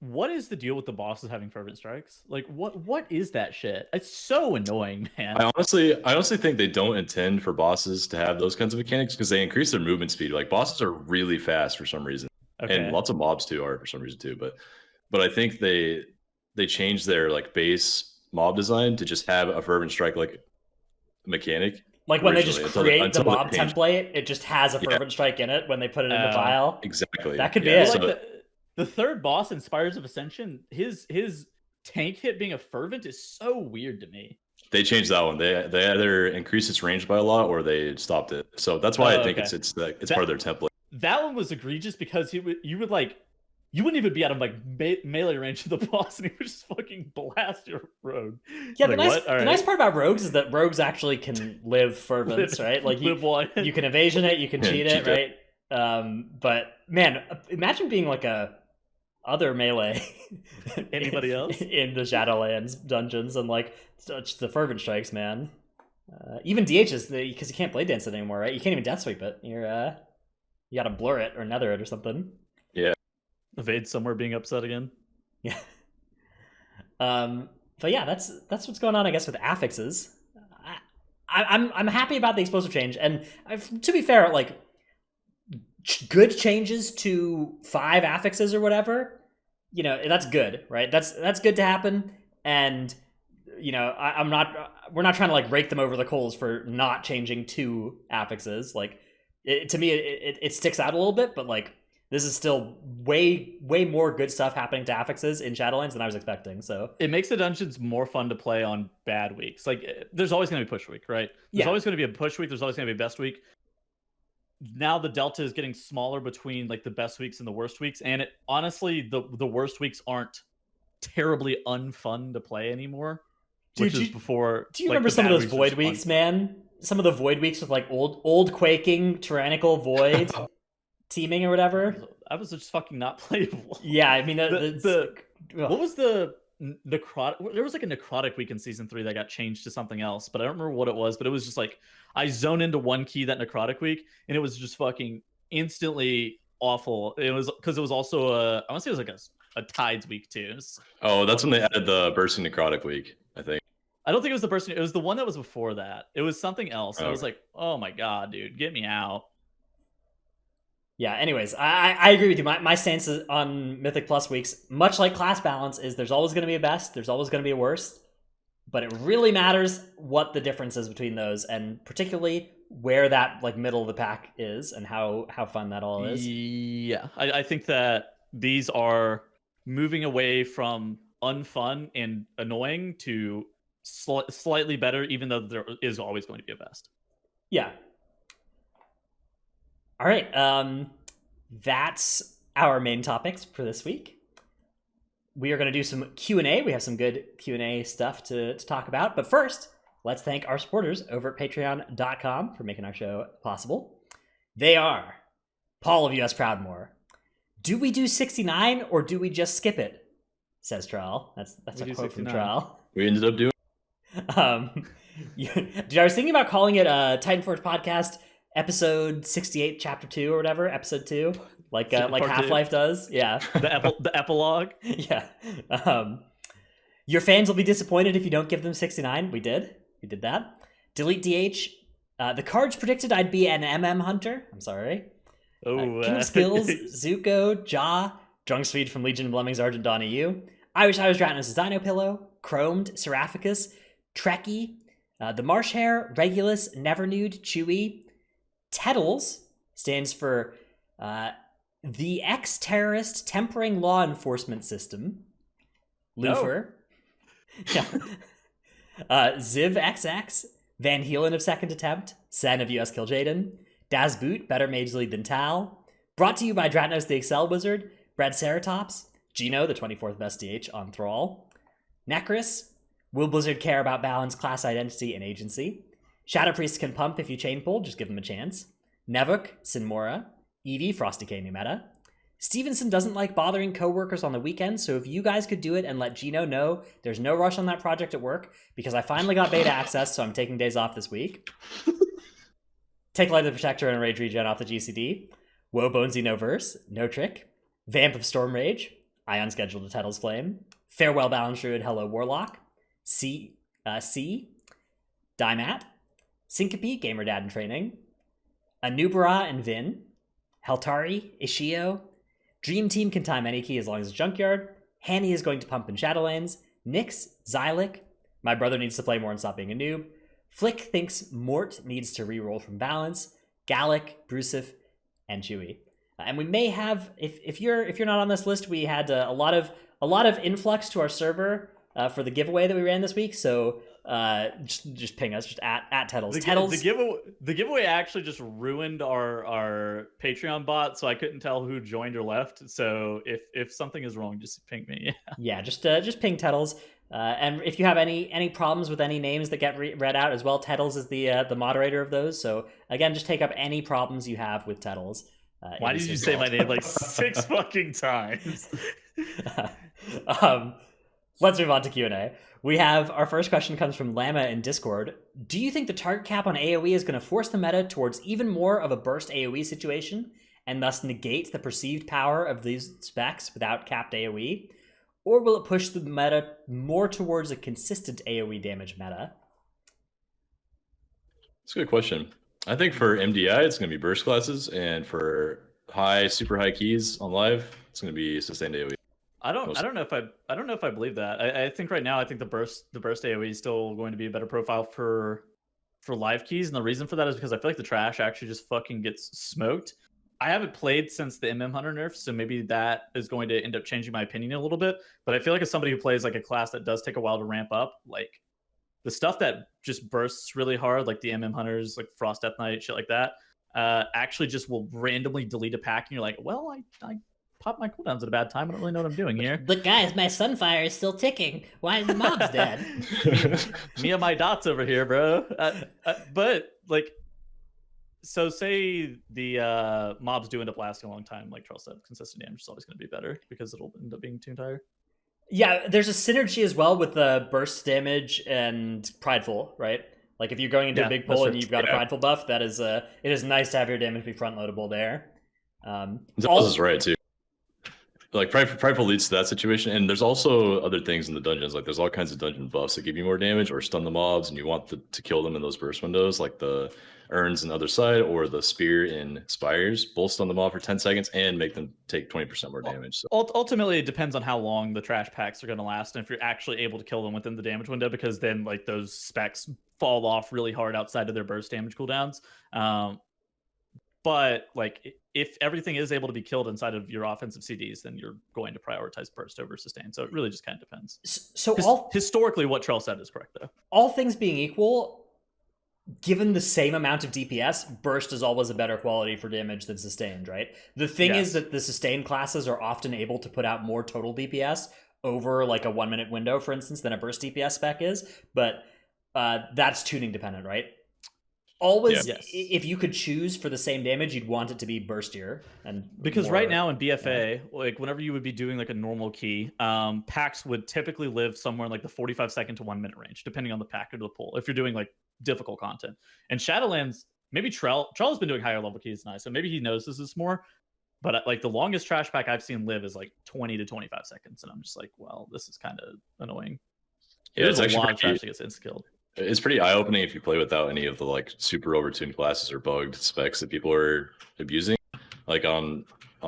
What is the deal with the bosses having fervent strikes? Like, what is that shit? It's so annoying, man. I honestly think they don't intend for bosses to have those kinds of mechanics because they increase their movement speed. Like bosses are really fast for some reason, and lots of mobs too are for some reason too. But I think they changed their like base mob design to just have a fervent strike like mechanic. Like when they just create the mob template, it just has a fervent strike in it when they put it in the file. Exactly. That could be it. Like the third boss in Spires of Ascension, his tank hit being a fervent is so weird to me. They changed that one. They either increased its range by a lot or they stopped it. So that's why I think it's part of their template. That one was egregious because you wouldn't even be out of like melee range of the boss, and he would just fucking blast your rogue. Yeah, like, the nice part about rogues is that rogues actually can live fervents, right? Like you can evasion it, you can cheat it, right? But man, imagine being like a other melee anybody else in the Shadowlands dungeons and like the fervent strikes, man. Even DHs, because you can't blade dance it anymore, right? You can't even death sweep it. You gotta blur it or nether it or something. Yeah. Evade somewhere being upset again. Yeah. But yeah, that's what's going on, I guess, with affixes. I'm happy about the explosive change, and to be fair, like good changes to 5 affixes or whatever, you know, that's good, right? That's good to happen, and you know, we're not trying to like rake them over the coals for not changing 2 affixes. Like to me, it sticks out a little bit, but like this is still way more good stuff happening to affixes in Shadowlands than I was expecting. So it makes the dungeons more fun to play on bad weeks. Like there's always going to be push week, right? There's always going to be a push week. There's always going to be a best week. Now the delta is getting smaller between like the best weeks and the worst weeks, and honestly, the worst weeks aren't terribly unfun to play anymore. Dude, which is before. Do you remember some of those void weeks, man? Some of the void weeks with like old quaking tyrannical void teaming or whatever. I was just fucking not playable. Yeah, I mean what was the necrotic? There was like a necrotic week in season 3 that got changed to something else, but I don't remember what it was. But it was just like I zone into one key that necrotic week, and it was just fucking instantly awful. It was because it was also I want to say it was like a tides week too. Oh, that's when they added the bursting necrotic week, I think. I don't think it was the bursting. It was the one that was before that. It was something else. Oh. I was like, oh my god, dude, get me out. Yeah, anyways, I agree with you. My stance is on Mythic Plus weeks, much like class balance, is there's always going to be a best, there's always going to be a worst, but it really matters what the difference is between those, and particularly where that like middle of the pack is and how fun that all is. Yeah, I think that these are moving away from unfun and annoying to slightly better, even though there is always going to be a best. Yeah. All right, that's our main topics for this week. We are going to do some Q&A. We have some good Q&A stuff to talk about. But first, let's thank our supporters over at patreon.com for making our show possible. They are Paul of US Proudmore. Do we do 69 or do we just skip it? Says Trial. That's a quote from Trial. We ended up doing Dude, I was thinking about calling it a Titanforge podcast, episode 68, chapter 2 or whatever, episode 2, like Part Half-Life does. Yeah. The epilogue. Yeah. Your fans will be disappointed if you don't give them 69. We did that. Delete DH. The cards predicted I'd be an MM hunter. I'm sorry. Oh, King of Skills, Zuko, Ja, Drunksfeed from Legion of Lemmings, Argent Dawn EU. I Wish I Was Dratnos' Dino Pillow, Chromed, Seraphicus, Trekkie, the Marsh Hare, Regulus, Nevernude, Chewy. Tettles stands for the Ex-Terrorist Tempering Law Enforcement System. Lufer. Yeah. Ziv XX, Van Heelen of Second Attempt, Sen of US Kill Jaden, Daz Boot, Better Mage Lead Than Tal. Brought to you by Dratnos the Excel Wizard, Brad Ceratops, Gino, the 24th best DH on Thrall, Necris, Will Blizzard care about balance, class identity, and agency? Shadow Priest can pump if you chain pull, just give him a chance. Nevuk, Sinmora, Eevee, Frosty K New Meta. Stevenson doesn't like bothering coworkers on the weekends, so if you guys could do it and let Gino know there's no rush on that project at work, because I finally got beta access, so I'm taking days off this week. Take Light of the Protector and Rage Regen off the GCD. Woe Bonesy No Verse, No Trick. Vamp of Storm Rage, Ion Schedule to Tettle's Flame. Farewell Balance Druid, Hello Warlock. C, Dymat. Syncope, Gamer Dad in Training. Anubara and Vin. Heltari, Ishio. Dream Team can time any key as long as it's Junkyard. Hanny is going to pump in Shadowlands. Nyx, Xylic. My brother needs to play more and stop being a noob. Flick thinks Mort needs to reroll from balance. Gallic, Brusif, and Chewy. And we may have, if you're not on this list, we had a lot of influx to our server for the giveaway that we ran this week. So just ping us, just at Tettles. The giveaway actually just ruined our Patreon bot, so I couldn't tell who joined or left. So if something is wrong, just ping me. Yeah, just ping Tettles. And if you have any problems with any names that get read out as well, Tettles is the moderator of those. So again, just take up any problems you have with Tettles. Why did you say my name like 6 fucking times? Let's move on to Q&A. We have our first question comes from Llama in Discord. Do you think the target cap on AoE is going to force the meta towards even more of a burst AoE situation and thus negate the perceived power of these specs without capped AoE? Or will it push the meta more towards a consistent AoE damage meta? That's a good question. I think for MDI, it's going to be burst classes, and for super high keys on live, it's going to be sustained AoE. I don't know if I believe that. I think right now, I think the burst AoE is still going to be a better profile for live keys, and the reason for that is because I feel like the trash actually just fucking gets smoked. I haven't played since the MM Hunter nerf, so maybe that is going to end up changing my opinion a little bit. But I feel like as somebody who plays like a class that does take a while to ramp up, like the stuff that just bursts really hard, like the MM Hunters, like Frost Death Knight, shit like that, actually just will randomly delete a pack, and you're like, well, I popped my cooldowns at a bad time. I don't really know what I'm doing here. But guys, my Sunfire is still ticking. Why is the mobs dead? Me and my dots over here, bro. But like, so say the mobs do end up lasting a long time, like Charles said, consistent damage is always going to be better because it'll end up being tuned higher. Yeah, there's a synergy as well with the burst damage and Prideful, right? Like if you're going into a big pull and you've got a Prideful buff, that is it is nice to have your damage be front loadable there. This is right too. Like Prideful leads to that situation, and there's also other things in the dungeons. Like there's all kinds of dungeon buffs that give you more damage or stun the mobs, and you want to kill them in those burst windows, like the urns on the other side or the spear in spires. Both stun them off for 10 seconds and make them take 20% more damage. So ultimately, it depends on how long the trash packs are going to last, and if you're actually able to kill them within the damage window, because then like those specs fall off really hard outside of their burst damage cooldowns. But like if everything is able to be killed inside of your offensive CDs, then you're going to prioritize burst over sustain. So it really just kind of depends. So historically, what Trell said is correct, though. All things being equal, given the same amount of DPS, burst is always a better quality for damage than sustained, right? The thing is that the sustained classes are often able to put out more total DPS over like a 1 minute window, for instance, than a burst DPS spec is. But that's tuning dependent, right? Always, if you could choose for the same damage, you'd want it to be burstier. And because right now in BFA, like whenever you would be doing like a normal key, packs would typically live somewhere in like the 45 second to 1 minute range, depending on the pack or the pull, if you're doing like difficult content. And Shadowlands, maybe Trell's been doing higher level keys now, so maybe he knows this more. But like the longest trash pack I've seen live is like 20 to 25 seconds, and I'm just like, well, this is kind of annoying. Yeah, There's it's a lot actually of trash that gets insta-killed. It's pretty eye-opening if you play without any of the like super overtuned classes or bugged specs that people are abusing. Like on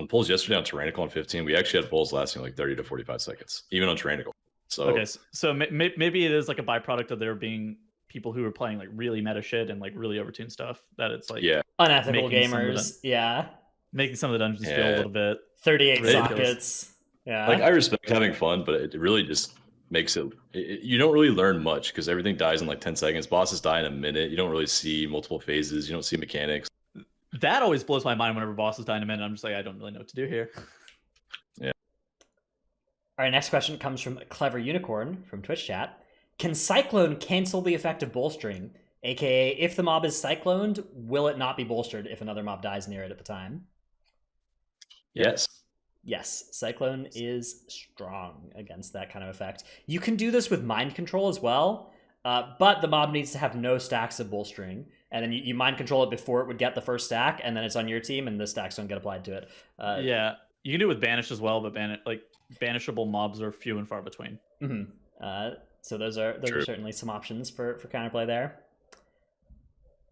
pulls yesterday on Tyrannical on 15, we actually had pulls lasting like 30 to 45 seconds, even on Tyrannical. So okay, so maybe it is like a byproduct of there being people who are playing like really meta shit and like really overtuned stuff, that it's like unethical making gamers. Making some of the dungeons feel a little bit 38 ridiculous. sockets. Yeah, like I respect having fun, but it really just makes it you don't really learn much because everything dies in like 10 seconds. Bosses die in a minute. You don't really see multiple phases. You don't see mechanics. That always blows my mind whenever bosses die in a minute. I'm just like, I don't really know what to do here. Yeah. All right, next question comes from Clever Unicorn from Twitch chat. Can Cyclone cancel the effect of bolstering? AKA, if the mob is cycloned, will it not be bolstered if another mob dies near it at the time? Yes. Yes, Cyclone is strong against that kind of effect. You can do this with mind control as well, but the mob needs to have no stacks of bolstering, and then you mind control it before it would get the first stack, and then it's on your team, and the stacks don't get applied to it. Yeah, you can do it with Banish as well, but banishable mobs are few and far between. Mm-hmm. So those are certainly some options for counterplay there.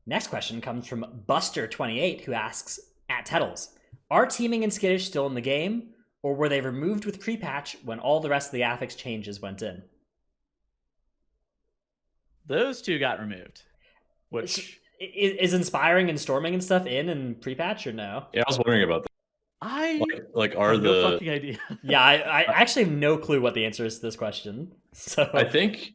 Next question comes from Buster28, who asks, at Tettles, are teaming and skittish still in the game, or were they removed with pre-patch when all the rest of the affix changes went in? Those two got removed. Which is inspiring and storming and stuff in pre-patch or no? Yeah, I was wondering about that. I like are have the no fucking idea. Yeah, I actually have no clue what the answer is to this question. So I think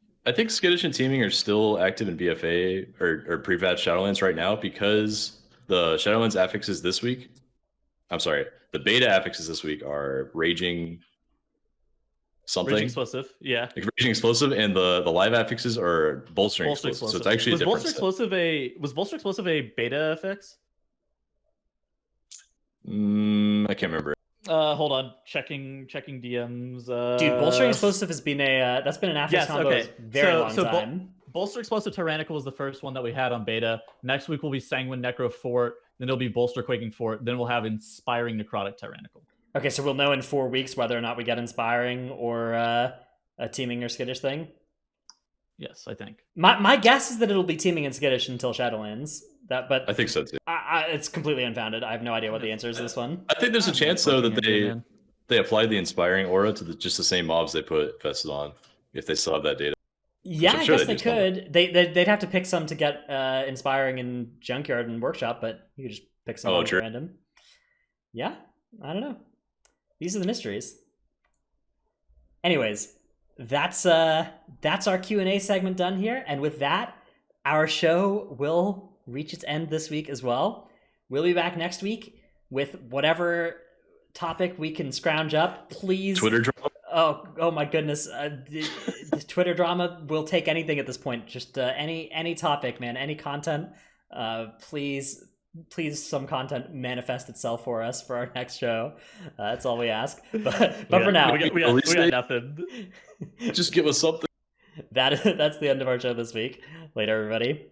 skittish and teaming are still active in BFA or pre-patch Shadowlands right now because the Shadowlands affixes this week. I'm sorry, the beta affixes this week are Raging something. Raging Explosive, yeah. Like Raging Explosive, and the live affixes are Bolstering Explosive. So it's actually a was different Bolster Explosive a beta affix? I can't remember. Hold on, checking DMs. Dude, Bolstering Explosive has been that's been an affix combo for a very long time. Bolster Explosive Tyrannical was the first one that we had on beta. Next week will be Sanguine Necro Fort, then it'll be Bolster Quaking Fort, then we'll have Inspiring Necrotic Tyrannical. Okay, so we'll know in 4 weeks whether or not we get Inspiring or a teaming or skittish thing? Yes, I think. My guess is that it'll be teaming and skittish until Shadowlands. But I think so too. It's completely unfounded. I have no idea what the answer is to this one. I think there's a chance though that they applied the Inspiring aura to just the same mobs they put Vested on if they still have that data. Yeah, I guess they could. They'd have to pick some to get Inspiring in Junkyard and Workshop, but you could just pick some at random. Yeah, I don't know. These are the mysteries. Anyways, that's our Q&A segment done here, and with that, our show will reach its end this week as well. We'll be back next week with whatever topic we can scrounge up. Please, Twitter drama. Oh my goodness, the Twitter drama will take anything at this point. Just any topic, man, any content. Please, some content manifest itself for us for our next show. That's all we ask. But for now, we got nothing. Just give us something. That's the end of our show this week. Later, everybody.